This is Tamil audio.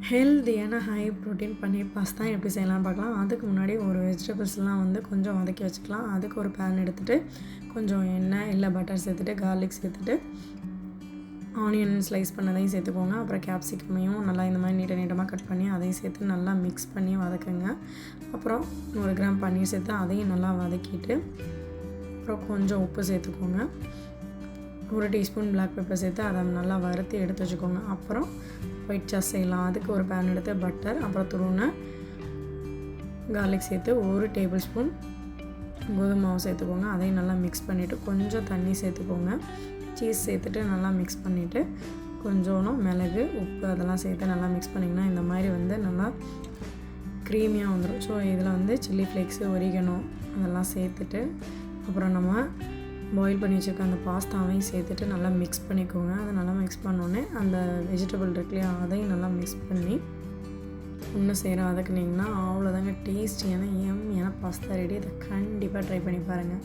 ஹெல்தியான ஹை ப்ரோட்டீன் பன்னீர் பாஸ்தா எப்படி செய்யலாம்னு பார்க்கலாம். அதுக்கு முன்னாடி ஒரு வெஜிடபிள்ஸ்லாம் வந்து கொஞ்சம் வதக்கி வச்சுக்கலாம். அதுக்கு ஒரு பேன் எடுத்துகிட்டு கொஞ்சம் எண்ணெய் இல்லை பட்டர் சேர்த்துட்டு கார்லிக் சேர்த்துட்டு ஆனியன் ஸ்லைஸ் பண்ணதையும் சேர்த்துக்கோங்க. அப்புறம் கேப்சிகமையும் நல்லா இந்த மாதிரி நீட்டமாக கட் பண்ணி அதையும் சேர்த்து நல்லா மிக்ஸ் பண்ணி வதக்குங்க. அப்புறம் 100 கிராம் பன்னீர் சேர்த்து அதையும் நல்லா வதக்கிட்டு அப்புறம் கொஞ்சம் உப்பு சேர்த்துக்கோங்க. 1 டீஸ்பூன் பிளாக் பெப்பர் சேர்த்து அதை நல்லா வறுத்து எடுத்து வச்சுக்கோங்க. அப்புறம் ஒயிட் சாஸ் செய்யலாம். அதுக்கு ஒரு பேன் எடுத்து பட்டர் அப்புறம் துருவின கார்லிக் சேர்த்து 1 டேபிள் ஸ்பூன் கோதுமை மாவு சேர்த்துக்கோங்க. அதையும் நல்லா மிக்ஸ் பண்ணிவிட்டு கொஞ்சம் தண்ணி சேர்த்துக்கோங்க. சீஸ் சேர்த்துட்டு நல்லா மிக்ஸ் பண்ணிவிட்டு கொஞ்சோன்னு மிளகு உப்பு அதெல்லாம் சேர்த்து நல்லா மிக்ஸ் பண்ணிங்கன்னா இந்த மாதிரி வந்து நல்லா க்ரீமியாக வந்துடும். ஸோ இதில் வந்து சில்லி ஃப்ளேக்ஸு ஒரிகனோ அதெல்லாம் சேர்த்துட்டு அப்புறம் நம்ம பாயில் பண்ணி வச்சுருக்க அந்த பாஸ்தாவையும் சேர்த்துட்டு நல்லா மிக்ஸ் பண்ணிக்கோங்க. அதை நல்லா மிக்ஸ் பண்ணோன்னே அந்த வெஜிடபிள் இருக்கு இல்லையா அதையும் நல்லா மிக்ஸ் பண்ணி ஒன்று சேர வதக்குனிங்கன்னா அவ்வளோதாங்க டேஸ்டியான எம்மியான பாஸ்தா ரெடி. அதை கண்டிப்பாக ட்ரை பண்ணி பாருங்கள்.